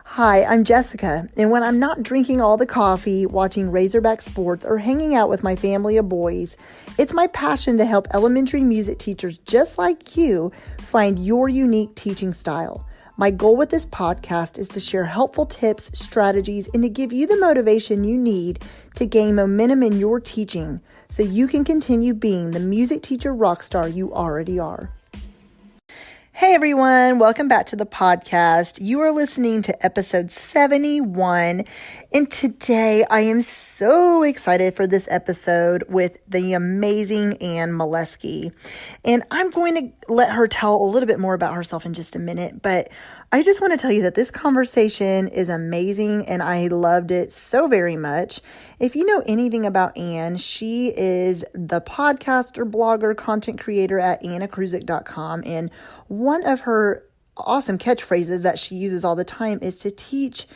Hi, I'm Jessica, and when I'm not drinking all the coffee, watching Razorback sports, or hanging out with my family of boys, it's my passion to help elementary music teachers just like you find your unique teaching style. My goal with this podcast is to share helpful tips, strategies, and to give you the motivation you need to gain momentum in your teaching so you can continue being the music teacher rock star you already are. Hey everyone, welcome back to the podcast. You are listening to episode 71, and today I am so excited for this episode with the amazing Anne Mileski. And I'm going to let her tell a little bit more about herself in just a minute, but I just want to tell you that this conversation is amazing and I loved it so very much. If you know anything about Anne, she is the podcaster, blogger, content creator at annacruzik.com, and one of her awesome catchphrases that she uses all the time is to teach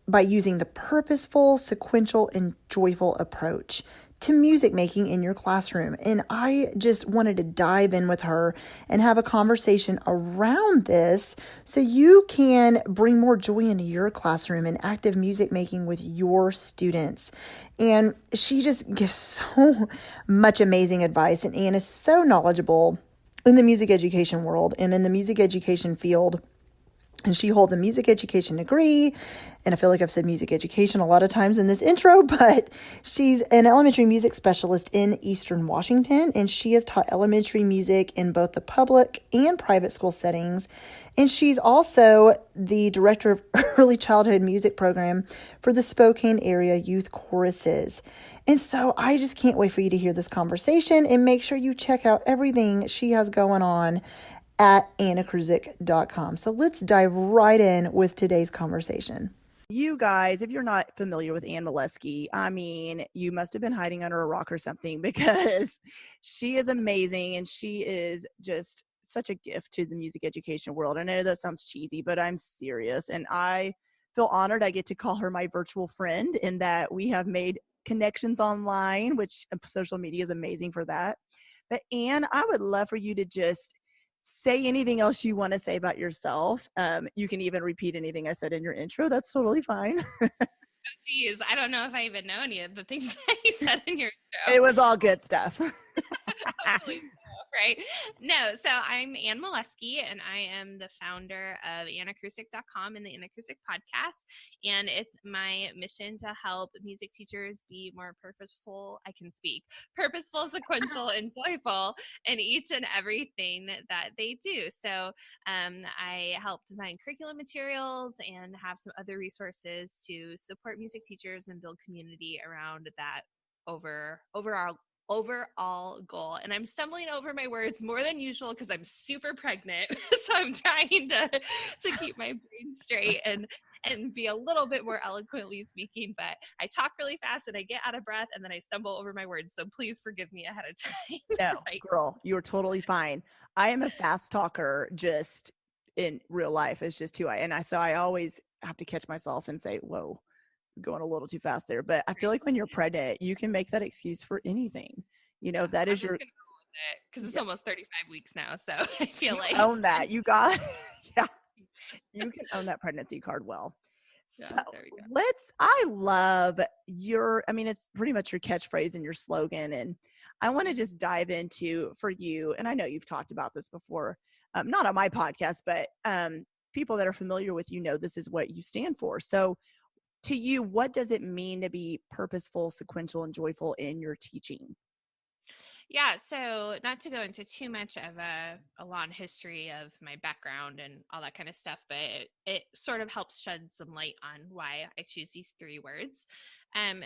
by using the purposeful, sequential, and joyful approach to music making in your classroom. And I just wanted to dive in with her and have a conversation around this so you can bring more joy into your classroom and active music making with your students. And she just gives so much amazing advice, and Anne is so knowledgeable in the music education world and in the music education field. And she holds a music education degree. And I feel like I've said music education a lot of times in this intro, but she's an elementary music specialist in Eastern Washington. And she has taught elementary music in both the public and private school settings. And she's also the director of early childhood music program for the Spokane Area Youth Choruses. And so I just can't wait for you to hear this conversation, and make sure you check out everything she has going on at annacruzik.com. So let's dive right in with today's conversation. You guys, if you're not familiar with Anne Mileski, I mean, you must have been hiding under a rock or something, because she is amazing and she is just such a gift to the music education world. I know that sounds cheesy, but I'm serious. And I feel honored I get to call her my virtual friend, and that we have made connections online, which social media is amazing for that. But Anne, I would love for you to just say anything else you want to say about yourself. You can even repeat anything I said in your intro. That's totally fine. Geez, I don't know if I even know any of the things that you said in your intro. It was all good stuff. Hopefully so, right? No, so I'm Anne Mileski, and I am the founder of annacruzik.com and the Anne Cruzik podcast. And it's my mission to help music teachers be more purposeful. Purposeful, sequential, and joyful in each and everything that they do. So I help design curriculum materials and have some other resources to support music teachers and build community around that overall goal. And I'm stumbling over my words more than usual because I'm super pregnant. So I'm trying to keep my brain straight and be a little bit more eloquently speaking, but I talk really fast and I get out of breath and then I stumble over my words. So please forgive me ahead of time. No, girl, you're totally fine. I am a fast talker just in real life. It's just who so I always have to catch myself and say, whoa, going a little too fast there. But I feel like when you're pregnant, you can make that excuse for anything. You know, that is your, because it's almost 35 weeks now. So I feel like own that. You got, yeah, you can own that pregnancy card well. So I love it's pretty much your catchphrase and your slogan. And I want to just dive into, for you, and I know you've talked about this before, not on my podcast, but people that are familiar with you know this is what you stand for. So to you, what does it mean to be purposeful, sequential, and joyful in your teaching? Yeah, so not to go into too much of a long history of my background and all that kind of stuff, but it sort of helps shed some light on why I choose these three words.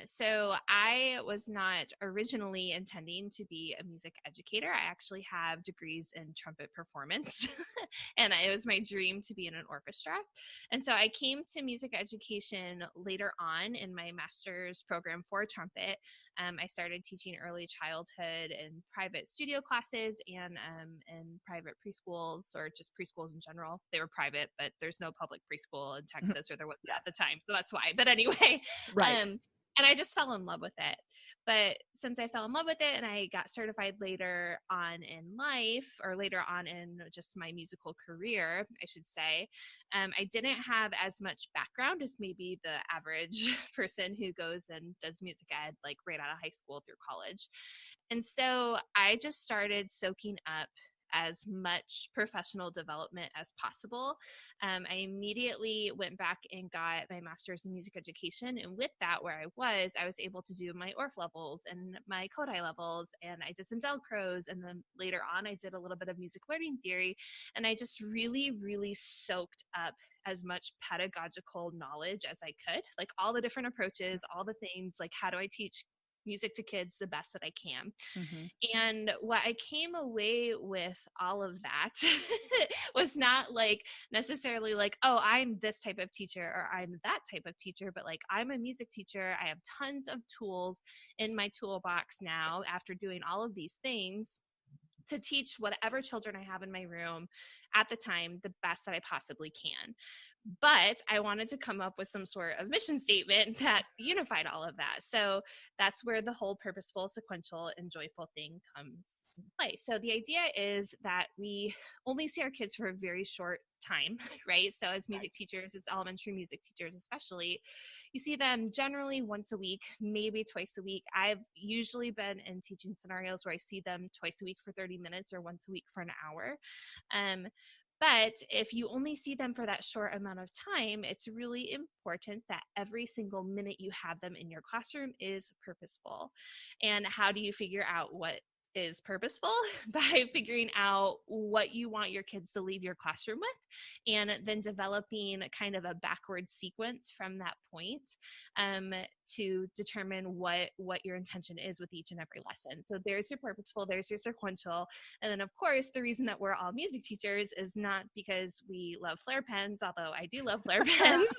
So I was not originally intending to be a music educator. I actually have degrees in trumpet performance, and it was my dream to be in an orchestra. And so I came to music education later on in my master's program for trumpet. I started teaching early childhood in private studio classes and private preschools, or just preschools in general. They were private, but there's no public preschool in Texas, or there wasn't at the time, so that's why. But anyway, right. And I just fell in love with it. But since I fell in love with it and I got certified later on in life, or later on in just my musical career, I should say, I didn't have as much background as maybe the average person who goes and does music ed like right out of high school through college. And so I just started soaking up as much professional development as possible. I immediately went back and got my master's in music education. And with that, where I was able to do my Orff levels and my Kodály levels, and I did some Dalcroze. And then later on, I did a little bit of music learning theory. And I just really, really soaked up as much pedagogical knowledge as I could, like all the different approaches, all the things, like how do I teach music to kids the best that I can. Mm-hmm. And what I came away with all of that was not like necessarily like, oh, I'm this type of teacher or I'm that type of teacher, but like I'm a music teacher. I have tons of tools in my toolbox now after doing all of these things to teach whatever children I have in my room at the time the best that I possibly can. But I wanted to come up with some sort of mission statement that unified all of that. So that's where the whole purposeful, sequential, and joyful thing comes into play. So the idea is that we only see our kids for a very short time, right? So as music teachers, as elementary music teachers especially, you see them generally once a week, maybe twice a week. I've usually been in teaching scenarios where I see them twice a week for 30 minutes or once a week for an hour. But if you only see them for that short amount of time, it's really important that every single minute you have them in your classroom is purposeful. And how do you figure out what is purposeful? By figuring out what you want your kids to leave your classroom with, and then developing kind of a backward sequence from that point to determine what your intention is with each and every lesson. So there's your purposeful, there's your sequential. And then of course, the reason that we're all music teachers is not because we love flare pens, although I do love flare pens,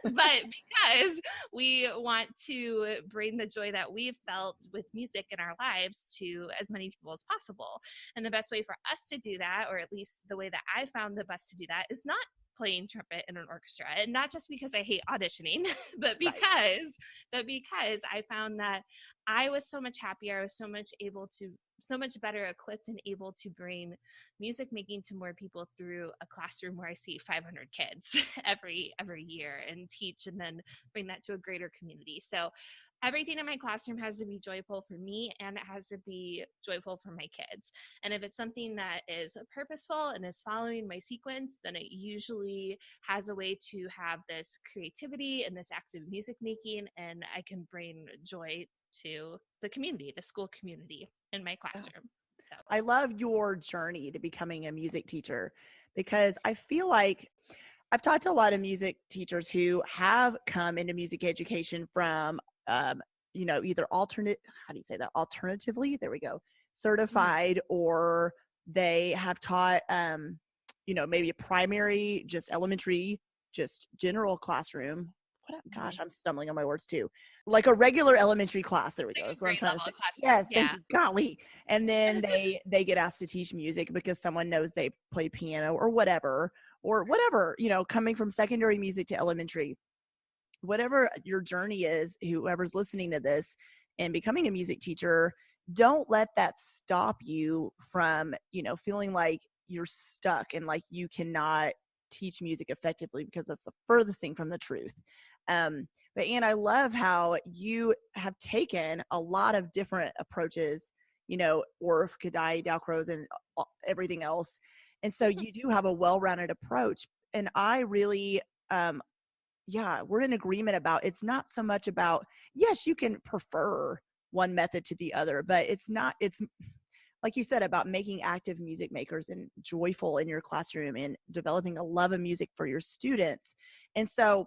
but because we want to bring the joy that we've felt with music in our lives to as many people as possible. And the best way for us to do that, or at least the way that I found the best to do that, is not playing trumpet in an orchestra. And not just because I hate auditioning, but because I found that I was so much happier. I was so much better equipped and able to bring music making to more people through a classroom where I see 500 kids every year and teach, and then bring that to a greater community. So everything in my classroom has to be joyful for me, and it has to be joyful for my kids. And if it's something that is purposeful and is following my sequence, then it usually has a way to have this creativity and this active music making, and I can bring joy to the community, the school community in my classroom. So. I love your journey to becoming a music teacher, because I feel like I've talked to a lot of music teachers who have come into music education from either alternatively, there we go, certified, or they have taught, maybe a primary, just elementary, just general classroom. I'm stumbling on my words too. Like a regular elementary class. There we go. That's what I'm trying to say. Yes, thank you, golly. And then they get asked to teach music because someone knows they play piano or whatever, coming from secondary music to elementary. Whatever your journey is, whoever's listening to this and becoming a music teacher, don't let that stop you from, feeling like you're stuck and like you cannot teach music effectively, because that's the furthest thing from the truth. But Anne, I love how you have taken a lot of different approaches, Orff, Kodály, Dalcroze, and everything else. And so you do have a well-rounded approach. And I really, we're in agreement about, it's not so much about, yes, you can prefer one method to the other, but it's like you said, about making active music makers and joyful in your classroom and developing a love of music for your students. And so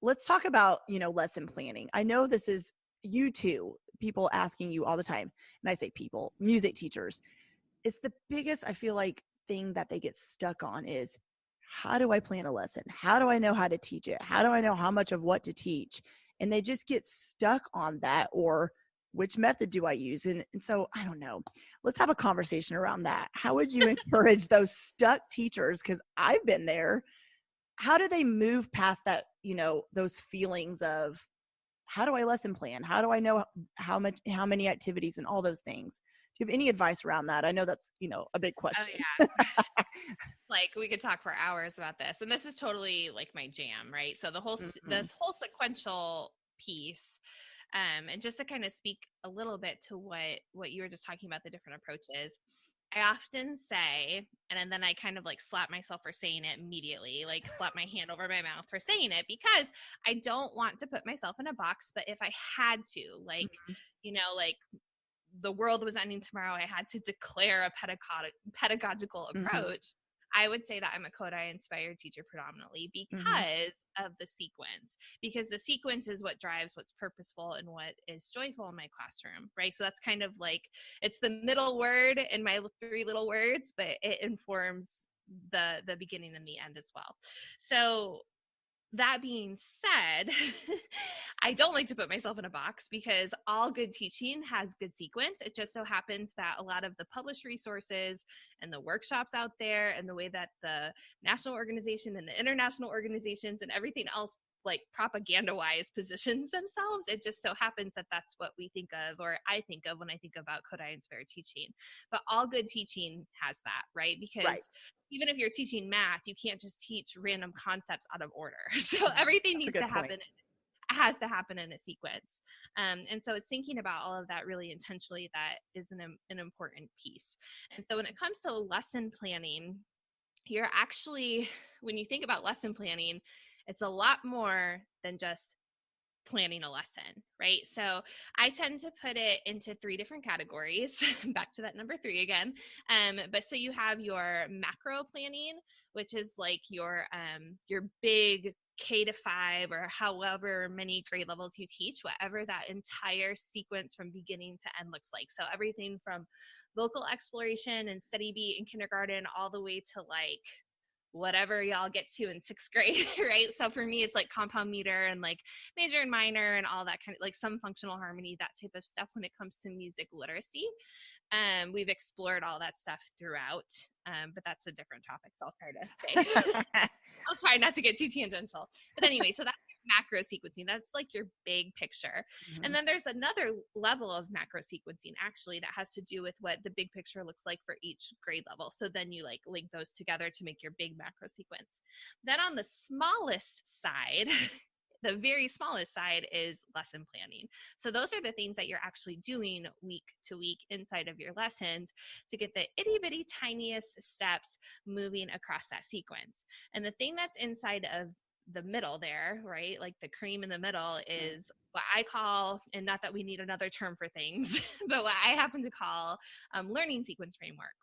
let's talk about, lesson planning. I know this is you too, people asking you all the time. And I say people, music teachers. It's the biggest, I feel like, thing that they get stuck on is, how do I plan a lesson? How do I know how to teach it? How do I know how much of what to teach? And they just get stuck on that, or which method do I use? And so I don't know. Let's have a conversation around that. How would you encourage those stuck teachers? Because I've been there. How do they move past that, those feelings of, how do I lesson plan? How do I know how many activities and all those things? Do you have any advice around that? I know that's, a big question. Oh yeah. Like we could talk for hours about this, and this is totally like my jam, right? So this whole sequential piece, and just to kind of speak a little bit to what you were just talking about, the different approaches, I often say, and then I kind of like slap myself for saying it immediately, like slap my hand over my mouth for saying it, because I don't want to put myself in a box. But if I had to, like, like the world was ending tomorrow, I had to declare a pedagogical approach. I would say that I'm a Kodály inspired teacher predominantly because of the sequence, because the sequence is what drives what's purposeful and what is joyful in my classroom, right? So that's kind of like, it's the middle word in my 3 little words, but it informs the beginning and the end as well. So that being said, I don't like to put myself in a box, because all good teaching has good sequence. It just so happens that a lot of the published resources and the workshops out there and the way that the national organization and the international organizations and everything else, like propaganda-wise, positions themselves, it just so happens that that's what we think of, or I think of when I think about Kodály inspired teaching. But all good teaching has that, right? Because even if you're teaching math, you can't just teach random concepts out of order. So everything needs to happen. It has to happen in a sequence. And so it's thinking about all of that really intentionally that is an important piece. And so when it comes to lesson planning, you're actually, when you think about lesson planning, it's a lot more than just planning a lesson, right? So I tend to put it into 3 different categories. Back to that number 3 again. But so you have your macro planning, which is like your big K-5 or however many grade levels you teach, whatever that entire sequence from beginning to end looks like. So everything from vocal exploration and steady beat in kindergarten all the way to like whatever y'all get to in 6th grade, right? So for me, it's like compound meter and like major and minor and all that kind of like some functional harmony, that type of stuff when it comes to music literacy. We've explored all that stuff throughout, but that's a different topic, so I'll try to stay. I'll try not to get too tangential. But anyway, so that's macro sequencing. That's like your big picture. And then there's another level of macro sequencing actually that has to do with what the big picture looks like for each grade level. So then you like link those together to make your big macro sequence. Then on the smallest side, the very smallest side is lesson planning. So those are the things that you're actually doing week to week inside of your lessons to get the itty bitty tiniest steps moving across that sequence. And the thing that's inside of the middle there, right? Like the cream in the middle is what I call, and not that we need another term for things, but what I happen to call learning sequence framework.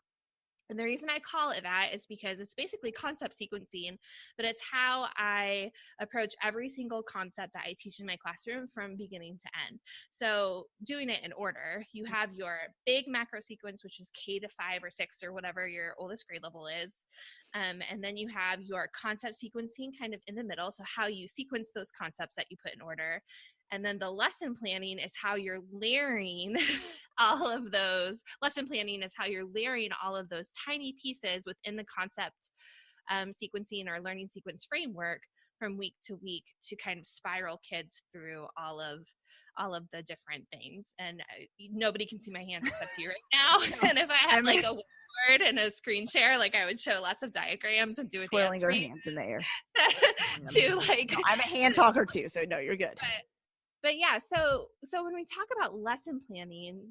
And the reason I call it that is because it's basically concept sequencing, but it's how I approach every single concept that I teach in my classroom from beginning to end. So doing it in order, you have your big macro sequence, which is K-5 or 6 or whatever your oldest grade level is. And then you have your concept sequencing kind of in the middle. So how you sequence those concepts that you put in order. And then the lesson planning is how you're layering all of those. Lesson planning is how you're layering all of those tiny pieces within the concept sequencing or learning sequence framework from week to week to kind of spiral kids through all of the different things. And nobody can see my hands except you right now. And if I had like a whiteboard and a screen share, like I would show lots of diagrams and do a twirling our hands in the air. To like, no, I'm a hand talker too, so no, you're good. But yeah, so when we talk about lesson planning,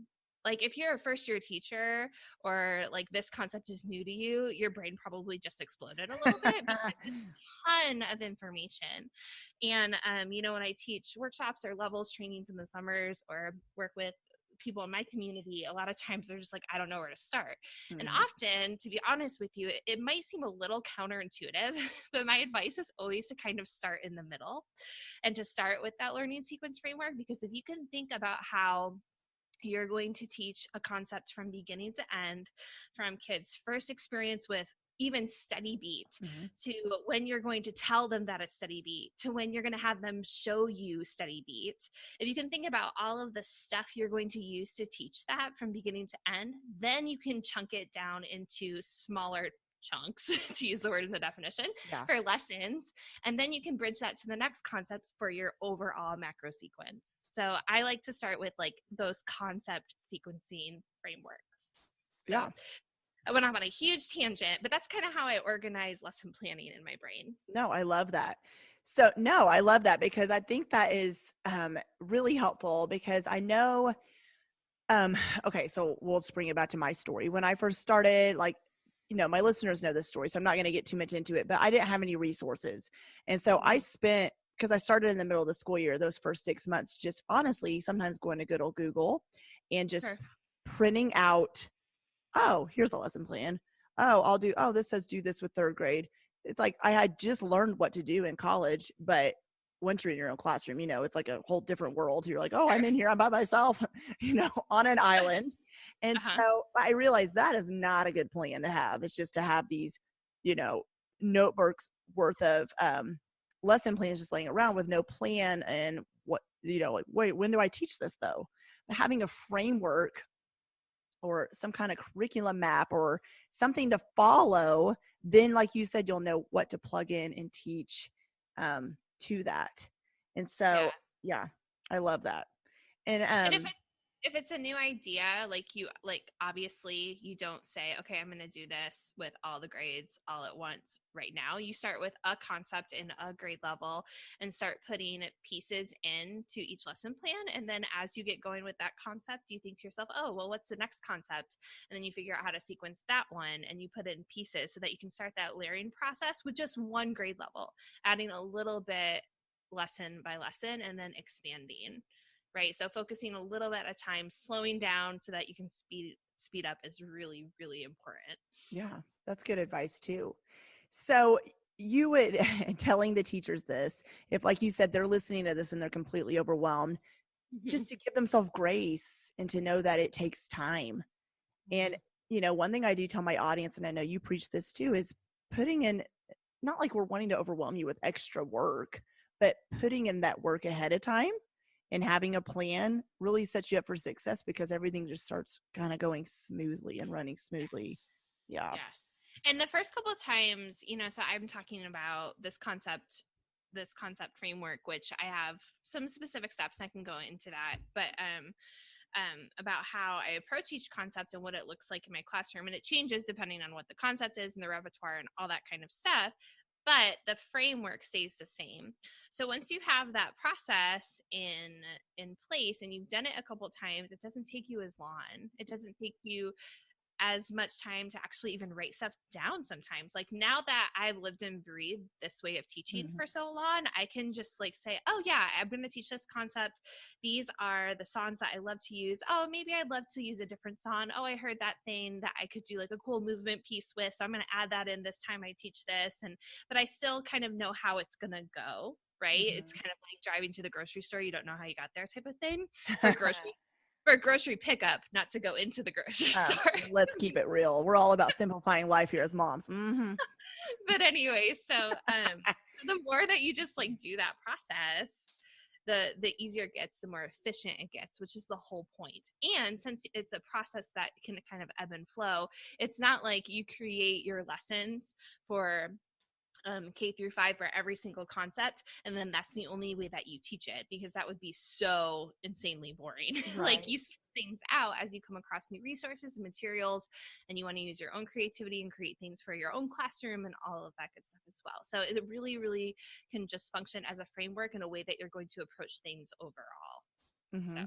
like if you're a first year teacher or like this concept is new to you, your brain probably just exploded a little bit because it's a ton of information. And, when I teach workshops or levels trainings in the summers or work with people in my community, a lot of times they're just like, I don't know where to start. And often, to be honest with you, it might seem a little counterintuitive, but my advice is always to kind of start in the middle and to start with that learning sequence framework, because if you can think about how you're going to teach a concept from beginning to end, from kids' first experience with even steady beat to when you're going to tell them that it's steady beat to when you're going to have them show you steady beat. If you can think about all of the stuff you're going to use to teach that from beginning to end, then you can chunk it down into smaller chunks to use the word in the definition Yeah. for lessons. And then you can bridge that to the next concepts for your overall macro sequence. So I like to start with like those concept sequencing frameworks. So Yeah. I went off on a huge tangent, but that's kind of how I organize lesson planning in my brain. No, I love that. So no, I love that because I think that is really helpful because I know, okay, so we'll just bring it back to my story. When I first started, like, you know, my listeners know this story, so I'm not going to get too much into it, but I didn't have any resources. And so I spent, because I started in the middle of the school year, those first 6 months, just honestly, sometimes going to good old Google and just printing out, oh, here's the lesson plan. Oh, this says do this with third grade. It's like I had just learned what to do in college, but once you're in your own classroom, you know, it's like a whole different world. You're like, oh, I'm in here, I'm by myself, you know, on an island. And so I realized that is not a good plan to have. It's just to have these, you know, notebooks worth of lesson plans just laying around with no plan and what, you know, like, wait, when do I teach this though? But having a framework or some kind of curriculum map or something to follow, then like you said, you'll know what to plug in and teach to that. And so, yeah, I love that. And if it's a new idea, like obviously you don't say, okay, I'm going to do this with all the grades all at once right now. You start with a concept in a grade level and start putting pieces into each lesson plan. And then as you get going with that concept, you think to yourself, oh, well, what's the next concept? And then you figure out how to sequence that one and you put it in pieces so that you can start that layering process with just one grade level, adding a little bit lesson by lesson and then expanding. Right. So focusing a little bit at a time, slowing down so that you can speed up is really, really important. Yeah, that's good advice too. So you would, telling the teachers this, if like you said, they're listening to this and they're completely overwhelmed, just to give themselves grace and to know that it takes time. And, you know, one thing I do tell my audience, and I know you preach this too, is putting in, not like we're wanting to overwhelm you with extra work, but putting in that work ahead of time. And having a plan really sets you up for success because everything just starts kind of going smoothly and running smoothly. Yeah. Yes. And the first couple of times, you know, so I'm talking about this concept framework, which I have some specific steps. I can go into that, but about how I approach each concept and what it looks like in my classroom. And it changes depending on what the concept is and the repertoire and all that kind of stuff. But the framework stays the same. So once you have that process in place and you've done it a couple of times, it doesn't take you as long. It doesn't take you as much time to actually even write stuff down sometimes. Like now that I've lived and breathed this way of teaching for so long, I can just like say, oh yeah, I'm going to teach this concept. These are the songs that I love to use. Oh, maybe I'd love to use a different song. Oh, I heard that thing that I could do like a cool movement piece with. So I'm going to add that in this time I teach this. But I still kind of know how it's going to go. Right. It's kind of like driving to the grocery store. You don't know how you got there type of thing. For grocery pickup, not to go into the grocery store. Let's keep it real. We're all about simplifying life here as moms. But anyway, so the more that you just like do that process, the easier it gets, the more efficient it gets, which is the whole point. And since it's a process that can kind of ebb and flow, it's not like you create your lessons for K through 5 for every single concept, and then that's the only way that you teach it, because that would be so insanely boring. Right. Like you switch things out as you come across new resources and materials, and you want to use your own creativity and create things for your own classroom and all of that good stuff as well. So it really, really can just function as a framework in a way that you're going to approach things overall.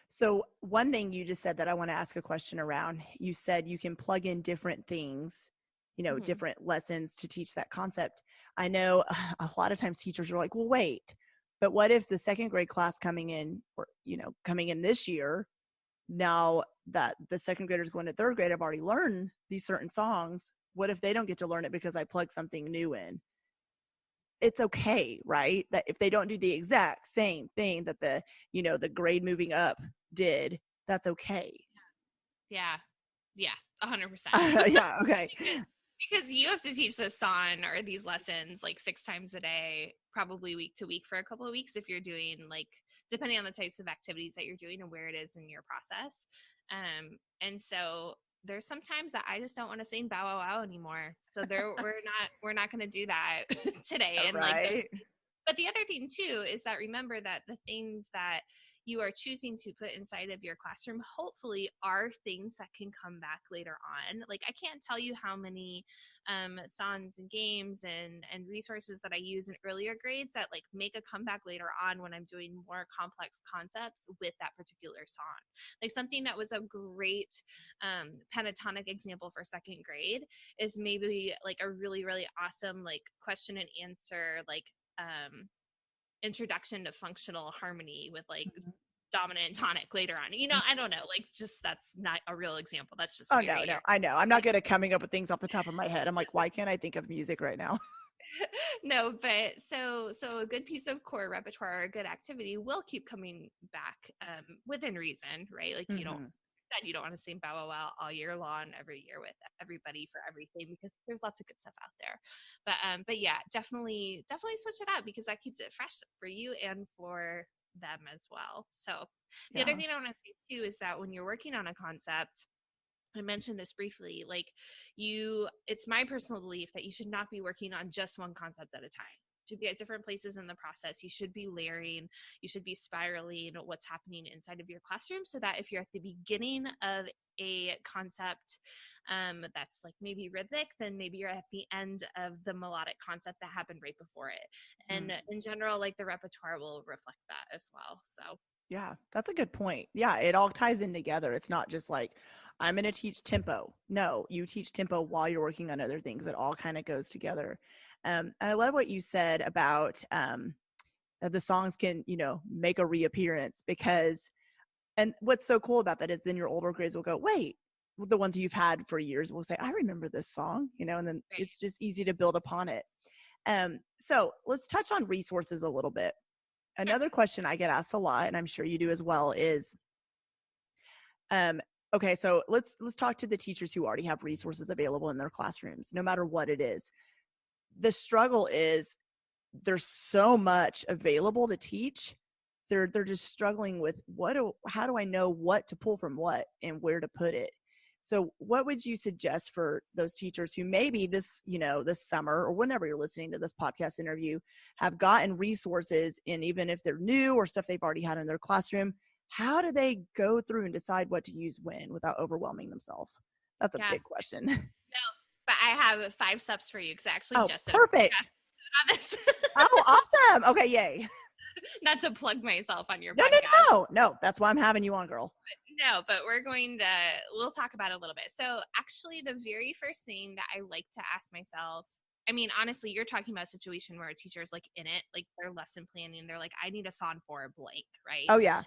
So one thing you just said that I want to ask a question around, you said you can plug in different things, you know, different lessons to teach that concept. I know a lot of times teachers are like, well, wait, but what if the second grade class coming in, or, you know, coming in this year, now that the second graders going to third grade have already learned these certain songs, what if they don't get to learn it because I plugged something new in? It's okay, right? That if they don't do the exact same thing that the, you know, the grade moving up did, that's okay. Yeah, 100%. Yeah, okay. Because you have to teach this song or these lessons like 6 times a day, probably week to week for a couple of weeks if you're doing like, depending on the types of activities that you're doing and where it is in your process. And so there's sometimes that I just don't want to sing Bow Wow Wow anymore. So we're not going to do that today. And right. But the other thing too is that remember that the things that you are choosing to put inside of your classroom hopefully are things that can come back later on. Like I can't tell you how many songs and games and resources that I use in earlier grades that like make a comeback later on when I'm doing more complex concepts with that particular song. Like something that was a great pentatonic example for second grade is maybe like a really, really awesome like question and answer, like introduction to functional harmony with like dominant and tonic later on. You know, I don't know, like just that's not a real example. That's just no, I know. I'm not good at coming up with things off the top of my head. I'm like, why can't I think of music right now? No, but so a good piece of core repertoire or a good activity will keep coming back within reason, right? Like you don't want to sing Bow Wow Wow all year long, every year with everybody for everything, because there's lots of good stuff out there. But yeah, definitely switch it up because that keeps it fresh for you and for them as well. So the other thing I want to say too is that when you're working on a concept, I mentioned this briefly, like it's my personal belief that you should not be working on just one concept at a time. You should be at different places in the process. You should be layering, you should be spiraling what's happening inside of your classroom so that if you're at the beginning of a concept that's like maybe rhythmic, then maybe you're at the end of the melodic concept that happened right before it. And in general, like the repertoire will reflect that as well. So yeah, that's a good point. Yeah, it all ties in together. It's not just like, I'm going to teach tempo. No, you teach tempo while you're working on other things. It all kind of goes together. And I love what you said about the songs can, make a reappearance because, and what's so cool about that is then your older grades will go, wait, the ones you've had for years will say, I remember this song, and then it's just easy to build upon it. So let's touch on resources a little bit. Another question I get asked a lot, and I'm sure you do as well, is, okay, so let's talk to the teachers who already have resources available in their classrooms, no matter what it is. The struggle is there's so much available to teach. They're just struggling with how do I know what to pull from what and where to put it? So what would you suggest for those teachers who maybe this summer or whenever you're listening to this podcast interview have gotten resources, and even if they're new or stuff they've already had in their classroom, how do they go through and decide what to use when without overwhelming themselves? That's a big question. No, but I have 5 steps for you because actually just perfect. On this. Oh, awesome. Okay, yay. Not to plug myself on your podcast. No, that's why I'm having you on, girl. But we'll talk about it a little bit. So actually the very first thing that I like to ask myself, I mean, honestly, you're talking about a situation where a teacher is like in it, like they're lesson planning. They're like, I need a song for a blank, right? Oh yeah.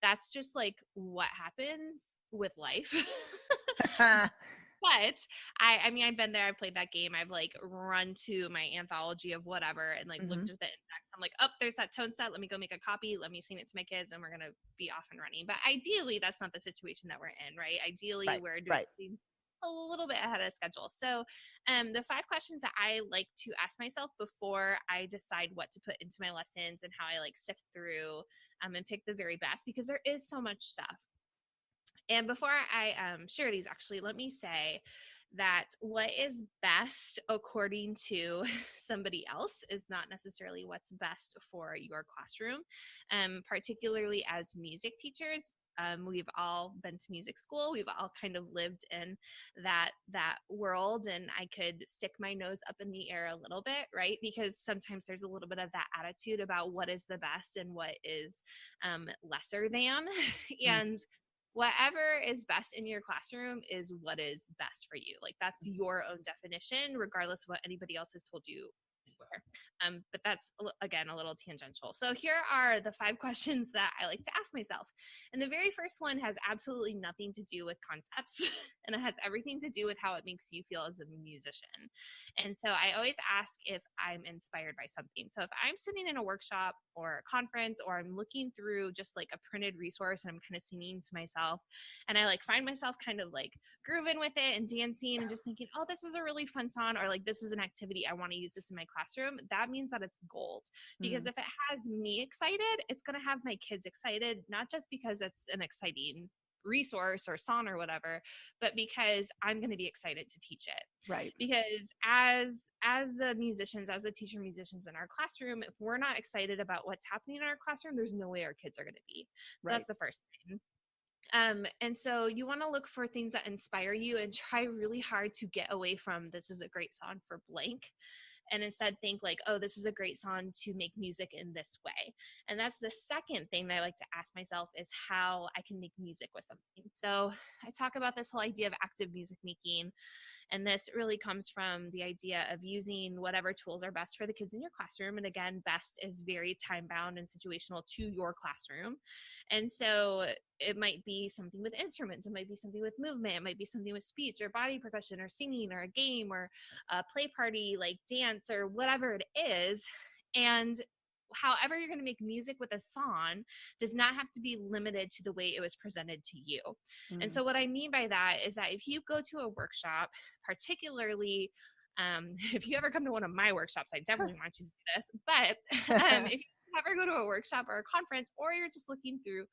That's just like what happens with life. But I mean, I've been there. I've played that game. I've like run to my anthology of whatever and like looked at the index. I'm like, oh, there's that tone set. Let me go make a copy. Let me sing it to my kids, and we're gonna be off and running. But ideally, that's not the situation that we're in, right? Ideally, we're doing things a little bit ahead of schedule. So, the 5 questions that I like to ask myself before I decide what to put into my lessons and how I like sift through and pick the very best, because there is so much stuff. And before I share these, actually, let me say that what is best according to somebody else is not necessarily what's best for your classroom. Particularly as music teachers, we've all been to music school. We've all kind of lived in that world, and I could stick my nose up in the air a little bit, right? Because sometimes there's a little bit of that attitude about what is the best and what is lesser than. And whatever is best in your classroom is what is best for you. Like that's your own definition, regardless of what anybody else has told you. But that's, again, a little tangential. So here are the 5 questions that I like to ask myself. And the very first one has absolutely nothing to do with concepts, and it has everything to do with how it makes you feel as a musician. And so I always ask if I'm inspired by something. So if I'm sitting in a workshop or a conference, or I'm looking through just like a printed resource and I'm kind of singing to myself, and I like find myself kind of like grooving with it and dancing and just thinking, oh, this is a really fun song, or like this is an activity, I want to use this in my classroom, that means that it's gold. Because if it has me excited, it's going to have my kids excited, not just because it's an exciting resource or song or whatever, but because I'm going to be excited to teach it. Right. Because as the musicians, as the teacher musicians in our classroom, if we're not excited about what's happening in our classroom, there's no way our kids are going to be. Right. That's the first thing. And so you want to look for things that inspire you and try really hard to get away from this is a great song for blank, and instead think like, oh, this is a great song to make music in this way. And that's the second thing that I like to ask myself is how I can make music with something. So I talk about this whole idea of active music making. And this really comes from the idea of using whatever tools are best for the kids in your classroom. And again, best is very time bound and situational to your classroom. And so it might be something with instruments. It might be something with movement. It might be something with speech or body percussion or singing or a game or a play party, like dance or whatever it is. And however you're going to make music with a song does not have to be limited to the way it was presented to you. And so what I mean by that is that if you go to a workshop, particularly if you ever come to one of my workshops, I definitely want you to do this. But if you ever go to a workshop or a conference, or you're just looking through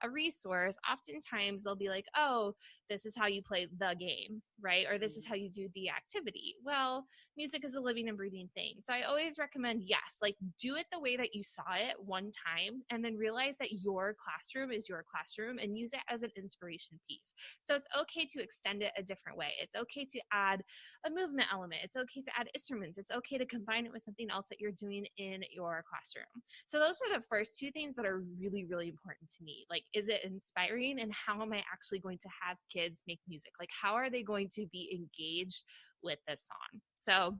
a resource, oftentimes they'll be like, oh, this is how you play the game, right? Or this is how you do the activity. Well, music is a living and breathing thing. So I always recommend, yes, like do it the way that you saw it one time, and then realize that your classroom is your classroom and use it as an inspiration piece. So it's okay to extend it a different way. It's okay to add a movement element. It's okay to add instruments. It's okay to combine it with something else that you're doing in your classroom. So those are the first two things that are really, really important to me. Like, is it inspiring, and how am I actually going to have kids make music? Like, how are they going to be engaged with this song? So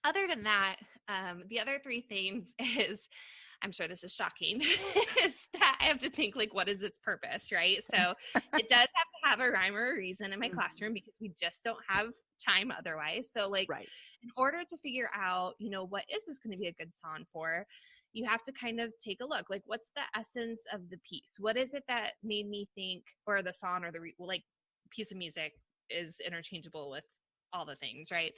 other than that, the other three things is, I'm sure this is shocking, is that I have to think like, what is its purpose, right? So it does have to have a rhyme or a reason in my classroom, because we just don't have time otherwise. So like, in order to figure out, you know, what is this going to be a good song for, you have to kind of take a look, like, what's the essence of the piece? What is it that made me think, or the song or the like piece of music is interchangeable with all the things, right?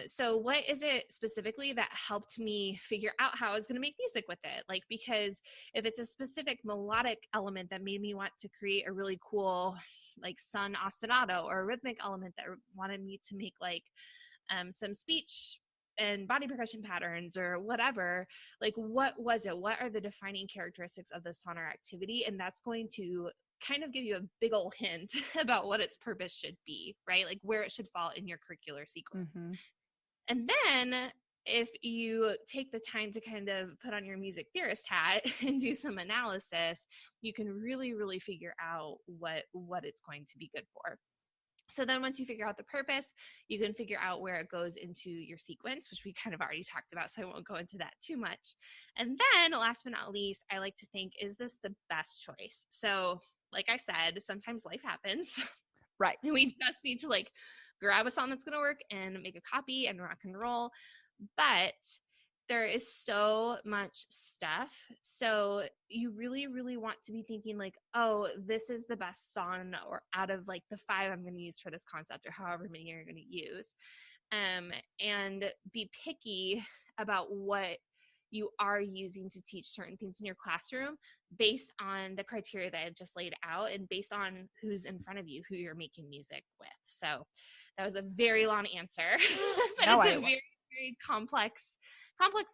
So what is it specifically that helped me figure out how I was going to make music with it? Like, because if it's a specific melodic element that made me want to create a really cool, like, sun ostinato, or a rhythmic element that wanted me to make like some speech and body percussion patterns or whatever, like, what was it? What are the defining characteristics of the song or activity? And that's going to kind of give you a big old hint about what its purpose should be, right? Like, where it should fall in your curricular sequence. And then if you take the time to kind of put on your music theorist hat and do some analysis, you can really, really figure out what it's going to be good for. So then once you figure out the purpose, you can figure out where it goes into your sequence, which we kind of already talked about, so I won't go into that too much. And then last but not least, I like to think, is this the best choice? So like I said, sometimes life happens. Right. And we just need to like grab a song that's going to work and make a copy and rock and roll. But there is so much stuff. So you really, really want to be thinking like, oh, this is the best song, or out of like the 5 I'm going to use for this concept, or however many you're going to use. And be picky about what you are using to teach certain things in your classroom based on the criteria that I just laid out, and based on who's in front of you, who you're making music with. So that was a very long answer, but no, it's a very, very complex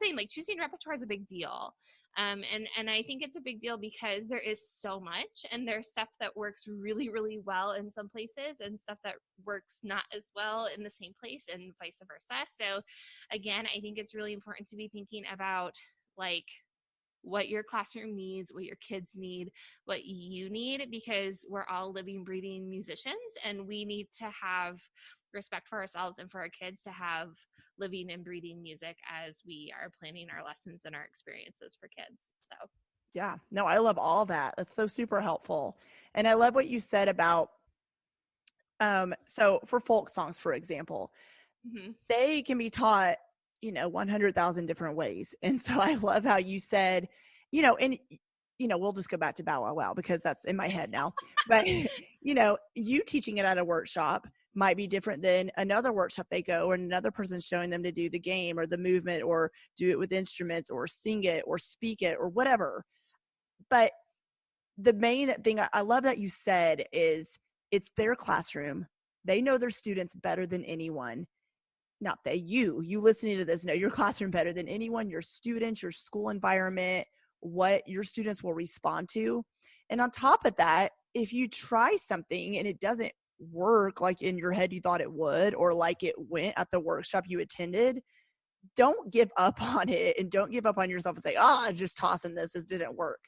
thing. Like, choosing repertoire is a big deal. And I think it's a big deal because there is so much, and there's stuff that works really, really well in some places, and stuff that works not as well in the same place, and vice versa. So again, I think it's really important to be thinking about like what your classroom needs, what your kids need, what you need, because we're all living, breathing musicians, and we need to have respect for ourselves and for our kids to have living and breathing music as we are planning our lessons and our experiences for kids. So yeah, no, I love all that. That's so super helpful. And I love what you said about so for folk songs, for example, they can be taught, 100,000 different ways. And so I love how you said, and we'll just go back to Bow Wow Wow because that's in my head now. But you teaching it at a workshop might be different than another workshop they go, or another person showing them to do the game or the movement, or do it with instruments, or sing it or speak it or whatever. But the main thing I love that you said is it's their classroom. They know their students better than anyone. Not that you listening to this know your classroom better than anyone, your students, your school environment, what your students will respond to. And on top of that, if you try something and it doesn't work like in your head you thought it would, or like it went at the workshop you attended, don't give up on it, and don't give up on yourself and say, I'm just tossing this didn't work.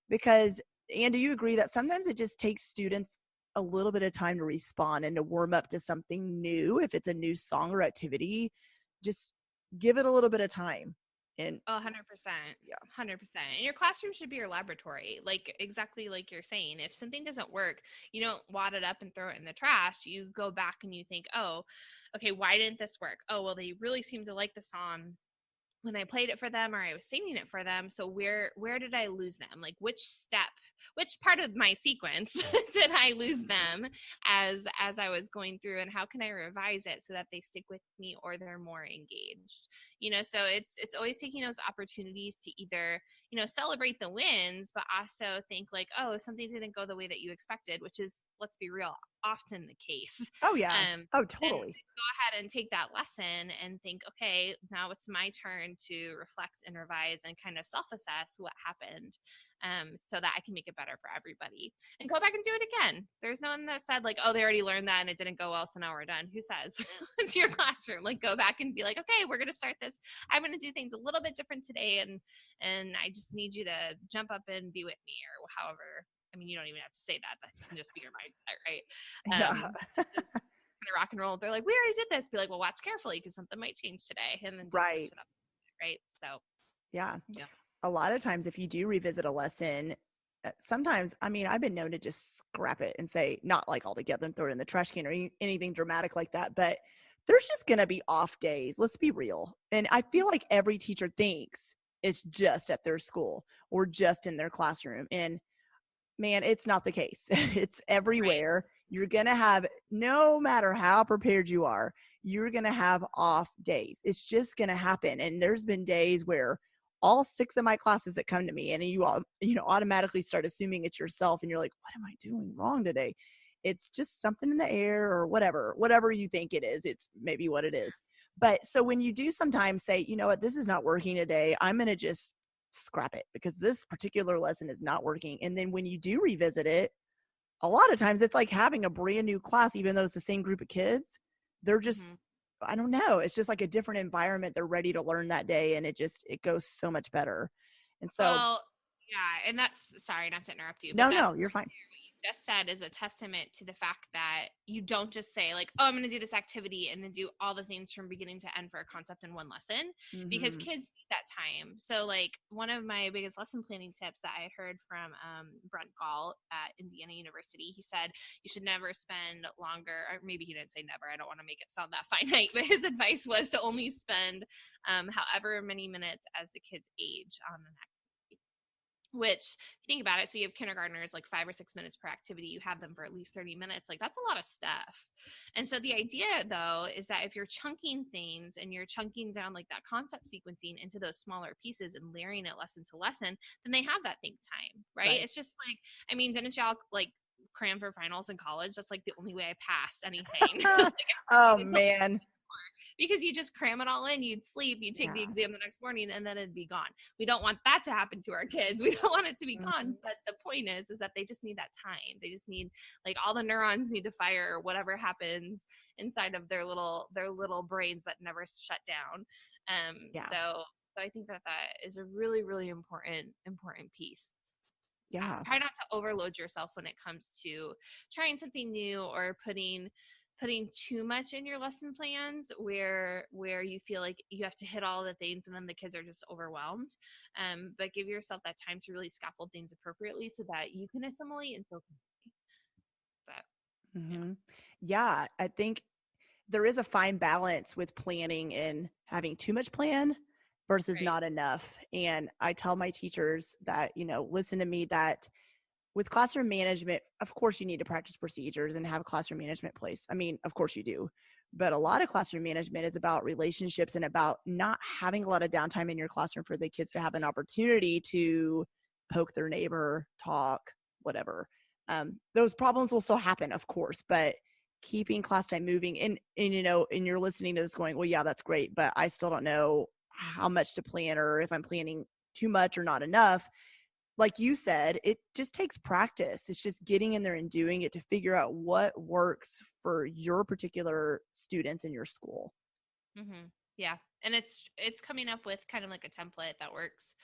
Because, Anne, do you agree that sometimes it just takes students a little bit of time to respond and to warm up to something new? If it's a new song or activity, just give it a little bit of time. And 100%. Yeah, 100%. And your classroom should be your laboratory, like exactly like you're saying. If something doesn't work, you don't wad it up and throw it in the trash. You go back and you think, oh, okay, why didn't this work? Oh, well, they really seem to like the song when I played it for them, or I was singing it for them. So where did I lose them? Like which part of my sequence did I lose them as I was going through, and how can I revise it so that they stick with me or they're more engaged? So it's always taking those opportunities to either, celebrate the wins, but also think like, oh, something didn't go the way that you expected, which is, let's be real, often the case. Oh yeah. Oh, totally. Go ahead and take that lesson and think, okay, now it's my turn to reflect and revise and kind of self-assess what happened, so that I can make it better for everybody, and go back and do it again. There's no one that said like, oh, they already learned that and it didn't go well, so now we're done. Who says? It's your classroom. Like, go back and be like, okay, we're going to start this. I'm going to do things a little bit different today. And I just need you to jump up and be with me, or however. I mean, you don't even have to say that. That can just be your mindset, right? Kind of rock and roll. They're like, we already did this. Be like, well, watch carefully because something might change today. And then just switch it up, right? So yeah. A lot of times if you do revisit a lesson, sometimes, I mean, I've been known to just scrap it and say, not like altogether and throw it in the trash can or anything dramatic like that, but there's just going to be off days. Let's be real. And I feel like every teacher thinks it's just at their school or just in their classroom. And man, it's not the case. It's everywhere. Right. You're going to have, no matter how prepared you are, you're going to have off days. It's just going to happen. And there's been days where all 6 of my classes that come to me, and you all, automatically start assuming it's yourself, and you're like, what am I doing wrong today? It's just something in the air or whatever you think it is. It's maybe what it is. But so when you do sometimes say, you know what, this is not working today, I'm going to just scrap it because this particular lesson is not working. And then when you do revisit it, a lot of times it's like having a brand new class, even though it's the same group of kids. They're just, I don't know. It's just like a different environment. They're ready to learn that day. And it goes so much better. And so, well, yeah. And that's, sorry, not to interrupt you. No, you're fine. Just said is a testament to the fact that you don't just say like, oh, I'm going to do this activity and then do all the things from beginning to end for a concept in one lesson, because kids need that time. So like one of my biggest lesson planning tips that I heard from Brent Gall at Indiana University, he said you should never spend longer, or maybe he didn't say never, I don't want to make it sound that finite, but his advice was to only spend however many minutes as the kid's age on an activity. Which, if you think about it, so you have kindergartners like 5 or 6 minutes per activity, you have them for at least 30 minutes. Like that's a lot of stuff. And so the idea though, is that if you're chunking things and you're chunking down like that concept sequencing into those smaller pieces and layering it lesson to lesson, then they have that think time, right? It's just like, I mean, didn't y'all like cram for finals in college? That's like the only way I passed anything. Oh man. Because you just cram it all in, you'd sleep, you'd take the exam the next morning, and then it'd be gone. We don't want that to happen to our kids. We don't want it to be gone. But the point is that they just need that time. They just need, like, all the neurons need to fire, whatever happens inside of their little brains that never shut down. So I think that is a really, really important piece. Yeah. Try not to overload yourself when it comes to trying something new or putting too much in your lesson plans where you feel like you have to hit all the things and then the kids are just overwhelmed. But give yourself that time to really scaffold things appropriately so that you can assimilate and feel complete. Yeah, I think there is a fine balance with planning and having too much plan versus not enough. And I tell my teachers that, listen to me, that with classroom management, of course you need to practice procedures and have a classroom management place. I mean, of course you do. But a lot of classroom management is about relationships and about not having a lot of downtime in your classroom for the kids to have an opportunity to poke their neighbor, talk, whatever. Those problems will still happen, of course, but keeping class time moving and you're listening to this going, well, yeah, that's great, but I still don't know how much to plan or if I'm planning too much or not enough. Like you said, it just takes practice. It's just getting in there and doing it to figure out what works for your particular students in your school. Mm-hmm. Yeah. And it's coming up with kind of like a template that works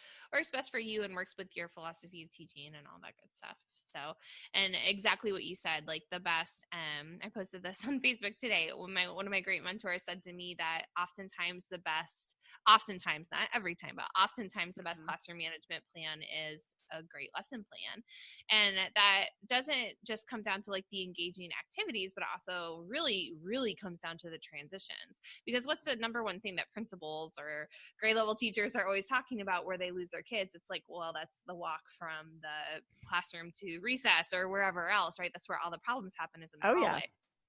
best for you and works with your philosophy of teaching and all that good stuff. So, and exactly what you said, like the best, I posted this on Facebook today when one of my great mentors said to me that oftentimes, not every time, but oftentimes the best classroom management plan is a great lesson plan. And that doesn't just come down to like the engaging activities, but also really, really comes down to the transitions. Because what's the number one thing that principals or grade level teachers are always talking about where they lose their kids? It's like, well, that's the walk from the classroom to recess or wherever else, right? That's where all the problems happen, is in the hallway. Yeah.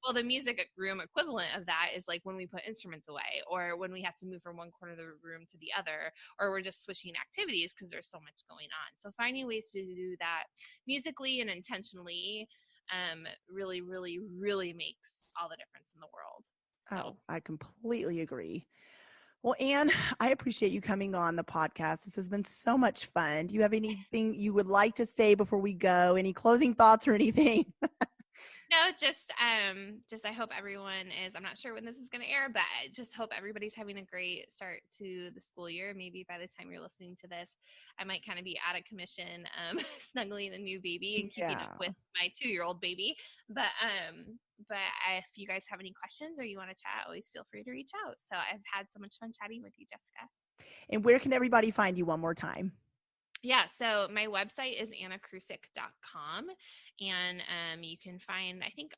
Well, the music room equivalent of that is like when we put instruments away, or when we have to move from one corner of the room to the other, or we're just switching activities because there's so much going on. So finding ways to do that musically and intentionally really, really, really makes all the difference in the world. So I completely agree. Well, Anne, I appreciate you coming on the podcast. This has been so much fun. Do you have anything you would like to say before we go? Any closing thoughts or anything? No, just I hope everyone is, I'm not sure when this is going to air, but I just hope everybody's having a great start to the school year. Maybe by the time you're listening to this, I might kind of be out of commission, snuggling a new baby and keeping up with my 2-year-old baby. But if you guys have any questions or you want to chat, always feel free to reach out. So I've had so much fun chatting with you, Jessica. And where can everybody find you one more time? Yeah, so my website is annakrusick.com, and you can find, I think,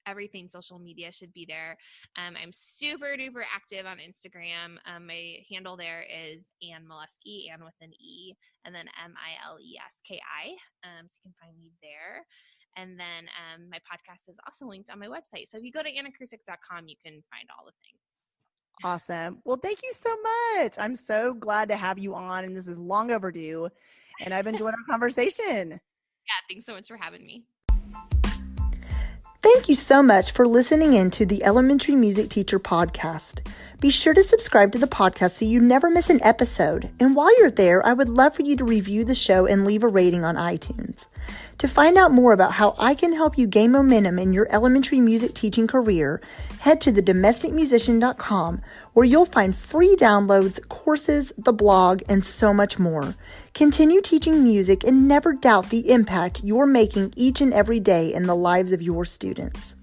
everything social media should be there. I'm super duper active on Instagram. My handle there is Anne Mileski, Anne with an E, and then Mileski. So you can find me there. And then my podcast is also linked on my website. So if you go to annakrusick.com, you can find all the things. Awesome. Well, thank you so much. I'm so glad to have you on, and this is long overdue, and I've enjoyed our conversation. Yeah, thanks so much for having me. Thank you so much for listening in to the Elementary Music Teacher Podcast. Be sure to subscribe to the podcast so you never miss an episode. And while you're there, I would love for you to review the show and leave a rating on iTunes. To find out more about how I can help you gain momentum in your elementary music teaching career, head to thedomesticmusician.com, where you'll find free downloads, courses, the blog, and so much more. Continue teaching music and never doubt the impact you're making each and every day in the lives of your students.